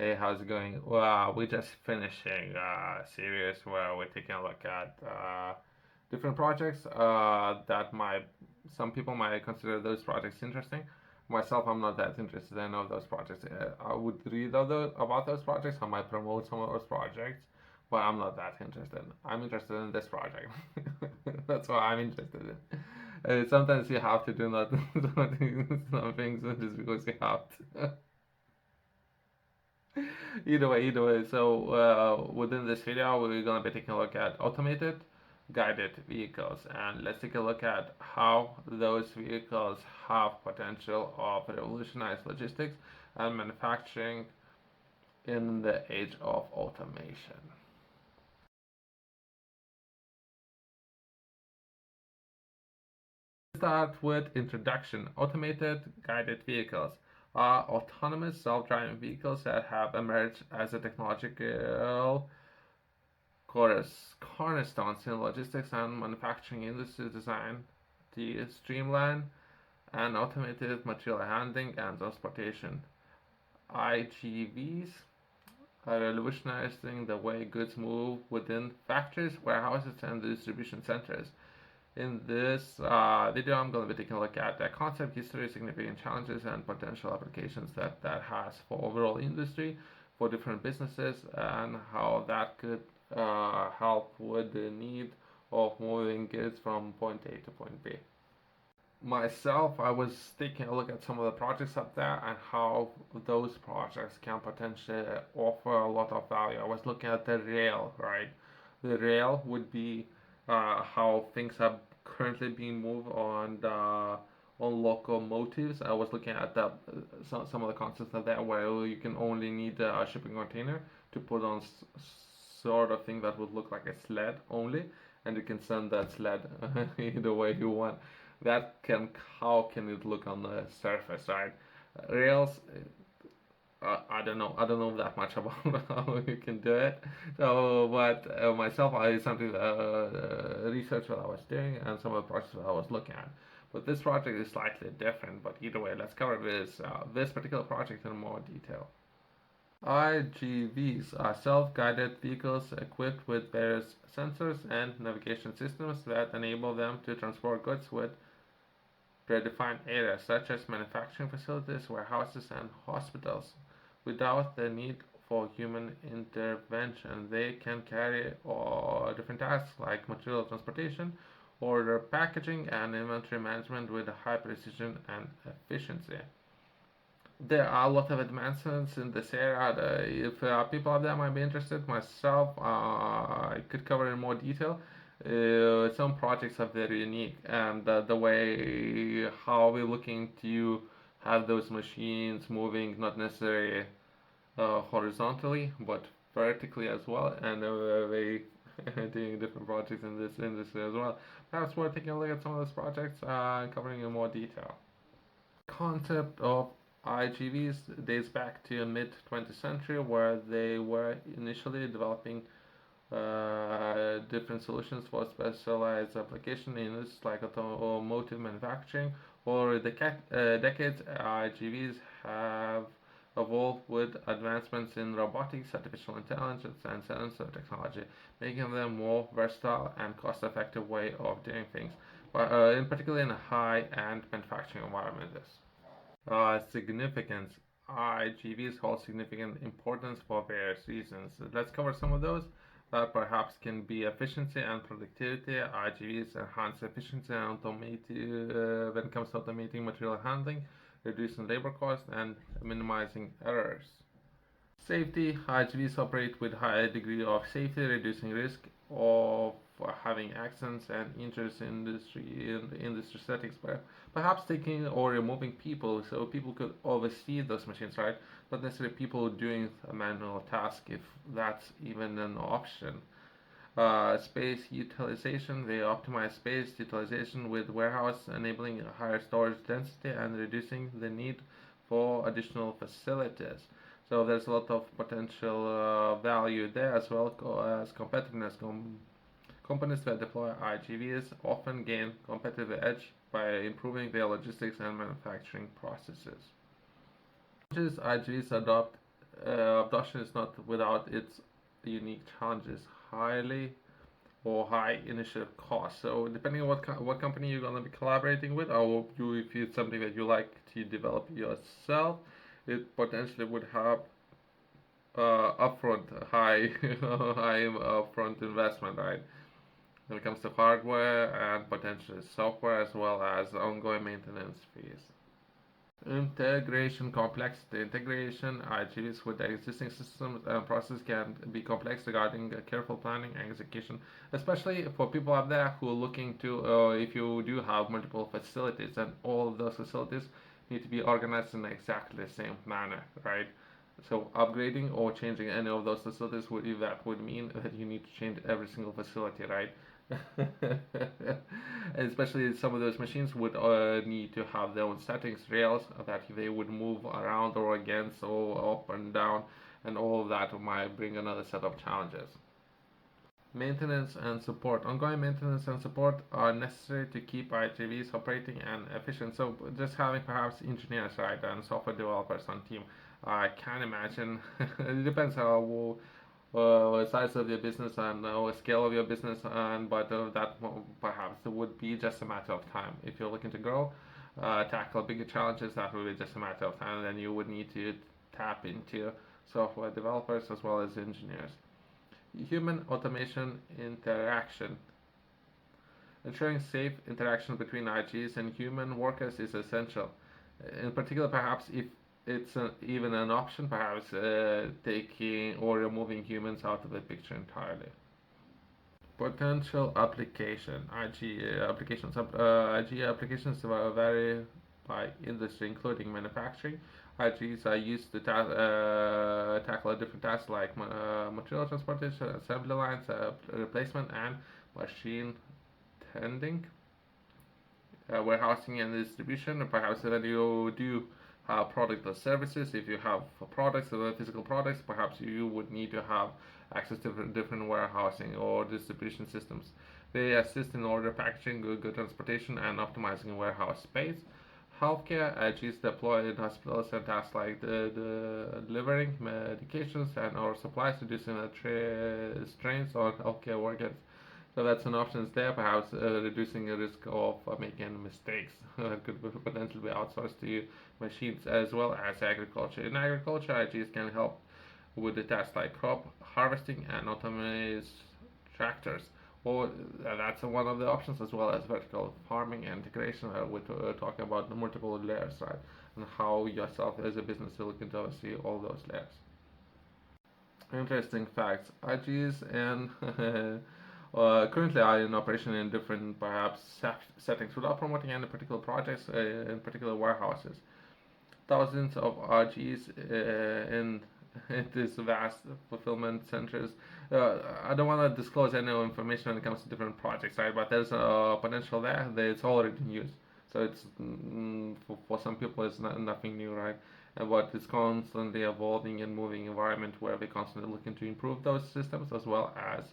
Hey, how's it going? Well, we're just finishing a series where we're taking a look at different projects that might some people might consider those projects interesting. Myself, I'm not that interested in any of those projects. I would read about those projects. I might promote some of those projects, but I'm not that interested. I'm interested in this project. That's what I'm interested in. Sometimes you have to do not some things just because you have to. Either way. So within this video, we're gonna be taking a look at automated guided vehicles, and let's take a look at how those vehicles have potential of revolutionize logistics and manufacturing in the age of automation. Start with introduction. Automated guided vehicles are autonomous self-driving vehicles that have emerged as a technological cornerstones in logistics and manufacturing industry design to streamline and automated material handling and transportation. AGVs are revolutionizing the way goods move within factories, warehouses, and distribution centers. In this video, I'm going to be taking a look at the concept, history, significant challenges, and potential applications that has for overall industry, for different businesses, and how that could help with the need of moving goods from point A to point B. Myself, I was taking a look at some of the projects up there and how those projects can potentially offer a lot of value. I was looking at the rail, right? The rail would be how things are currently being moved on locomotives. I was looking at some of the concepts of that where you can only need a shipping container to put on sort of thing that would look like a sled only, and you can send that sled either way you want. That can How can it look on the surface, right? Rails, I don't know that much about how you can do it. So, but myself, I something research that I was doing and some of the projects that I was looking at. But this project is slightly different. But either way, let's cover this particular project in more detail. AGVs are self-guided vehicles equipped with various sensors and navigation systems that enable them to transport goods with predefined areas such as manufacturing facilities, warehouses, and hospitals. Without the need for human intervention, they can carry different tasks like material transportation, order packaging, and inventory management with high precision and efficiency. There are a lot of advancements in this area. If people out there might be interested, myself, I could cover in more detail. Some projects are very unique, and the way how we're looking to have those machines moving not necessarily horizontally but vertically as well, and they doing different projects in this industry as well. Perhaps we're taking a look at some of those projects covering in more detail. Concept of IGVs dates back to mid 20th century, where they were initially developing different solutions for specialized application in industries like automotive manufacturing. Over the decades, IGVs have evolved with advancements in robotics, artificial intelligence, and sensor technology, making them more versatile and cost-effective way of doing things, but in particular in a high-end manufacturing environments. Significance. IGVs hold significant importance for various reasons. Let's cover some of those. That perhaps can be efficiency and productivity. IGVs enhance efficiency and automate when it comes to automating material handling, reducing labor costs, and minimizing errors. Safety. IGVs operate with high degree of safety, reducing risk of having accidents and injuries in industry settings, but perhaps taking or removing people, so people could oversee those machines, right? Not necessarily people doing a manual task, if that's even an option. Space utilization. They optimize space utilization with warehouse, enabling higher storage density and reducing the need for additional facilities. So there's a lot of potential value there, as well as competitiveness. Companies that deploy IGVs often gain competitive edge by improving their logistics and manufacturing processes. IGVs adopt adoption is not without its unique challenges, highly or high initial cost. So depending on what company you're gonna be collaborating with, or you if it's something that you like to develop yourself, it potentially would have upfront high high upfront investment, right? When it comes to hardware and potentially software as well as ongoing maintenance fees. Integration complexity. Integration IGVs with the existing systems and processes can be complex regarding careful planning and execution, especially for people out there who are looking to, if you do have multiple facilities and all of those facilities need to be organized in exactly the same manner, right? So upgrading or changing any of those facilities would mean that you need to change every single facility, right? Especially some of those machines would need to have their own settings, rails that they would move around or against or up and down, and all of that might bring another set of challenges. Maintenance and support. Ongoing maintenance and support are necessary to keep IGVs operating and efficient. So just having perhaps engineers, right, and software developers on team. I can imagine. It depends how size of your business and scale of your business, and but that perhaps would be just a matter of time. If you're looking to grow, tackle bigger challenges, that would be just a matter of time. Then you would need to tap into software developers as well as engineers. Human automation interaction. Ensuring safe interaction between IGs and human workers is essential. In particular, perhaps if it's even an option, perhaps taking or removing humans out of the picture entirely. Potential application. IG applications vary by industry, including manufacturing. IGs are used to tackle different tasks like material transportation, assembly lines, replacement, and machine tending, warehousing and distribution. Perhaps when you do have product or services, if you have products or physical products, perhaps you would need to have access to different warehousing or distribution systems. They assist in order packaging, good transportation, and optimizing warehouse space. Healthcare IGs deployed in hospitals and tasks like the delivering medications and or supplies, reducing the strains on healthcare workers. So that's an option there, perhaps reducing the risk of making mistakes that could potentially be outsourced to machines, as well as agriculture. In agriculture, IGs can help with the tasks like crop harvesting and automate tractors. Or that's one of the options, as well as vertical farming and integration. We're talking about the multiple layers, right? And how yourself as a business will look into oversee all those layers. Interesting facts. IGs and currently are in operation in different perhaps settings without promoting any particular projects in particular warehouses. Thousands of RGs in these vast fulfillment centers. I don't want to disclose any information when it comes to different projects, right? But there's a potential there that it's already in use. So it's for some people it's nothing new, right? But it's constantly evolving and moving environment where we're constantly looking to improve those systems, as well as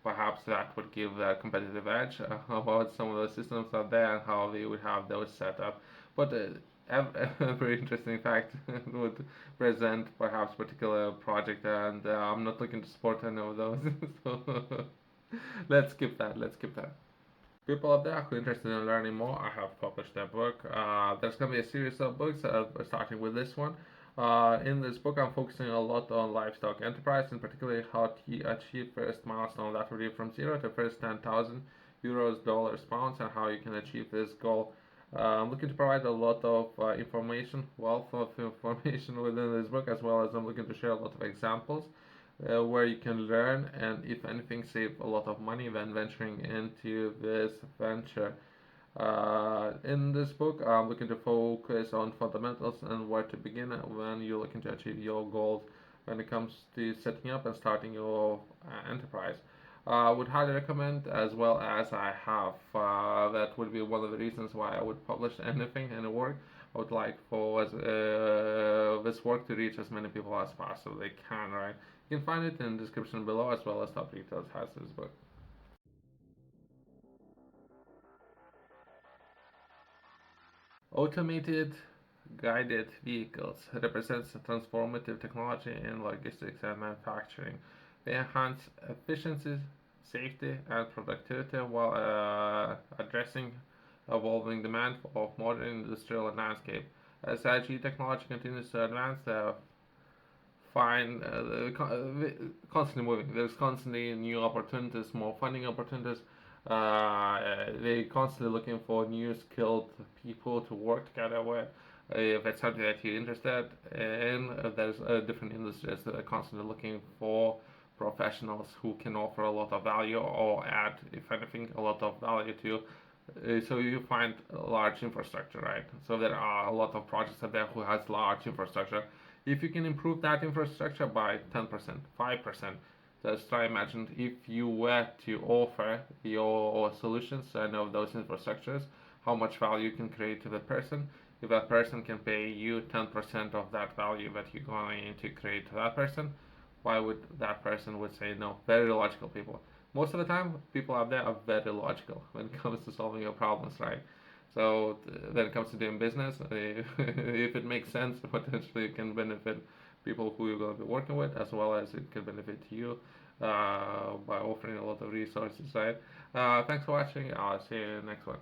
perhaps that would give a competitive edge about some of the systems out there and how they would have those set up. But a very interesting fact would present perhaps particular project, and I'm not looking to support any of those. So let's skip that. Let's skip that. People out there who are interested in learning more, I have published a book. There's going to be a series of books, starting with this one. In this book, I'm focusing a lot on livestock enterprise, and particularly how to achieve first milestone. That would be from zero to first 10,000 euros, dollars, pounds, and how you can achieve this goal. I'm looking to provide a lot of information, wealth of information within this book, as well as I'm looking to share a lot of examples where you can learn and, if anything, save a lot of money when venturing into this venture. In this book, I'm looking to focus on fundamentals and where to begin when you're looking to achieve your goals when it comes to setting up and starting your enterprise. I would highly recommend, as well as I have. That would be one of the reasons why I would publish anything, any work. I would like for this work to reach as many people as possibly can, right? You can find it in the description below, as well as top details has this book. Automated guided vehicles represents a transformative technology in logistics and manufacturing. They enhance efficiency, safety, and productivity while addressing evolving demand of modern industrial landscape. As IG technology continues to advance, the find constantly moving. There's constantly new opportunities, more funding opportunities. They're constantly looking for new skilled people to work together with. If it's something that you're interested in, there's different industries that are constantly looking for professionals who can offer a lot of value or add, if anything, a lot of value to. So you find large infrastructure, right? So there are a lot of projects out there who has large infrastructure. If you can improve that infrastructure by 10%, 5%, just try imagine if you were to offer your solutions to any of those infrastructures, how much value you can create to the person. If that person can pay you 10% of that value that you're going to create to that person, why would that person would say no? Very logical people. Most of the time, people out there are very logical when it comes to solving your problems, right? So when it comes to doing business, if it makes sense, potentially it can benefit people who you're going to be working with, as well as it can benefit you by offering a lot of resources, right? Thanks for watching. I'll see you in the next one.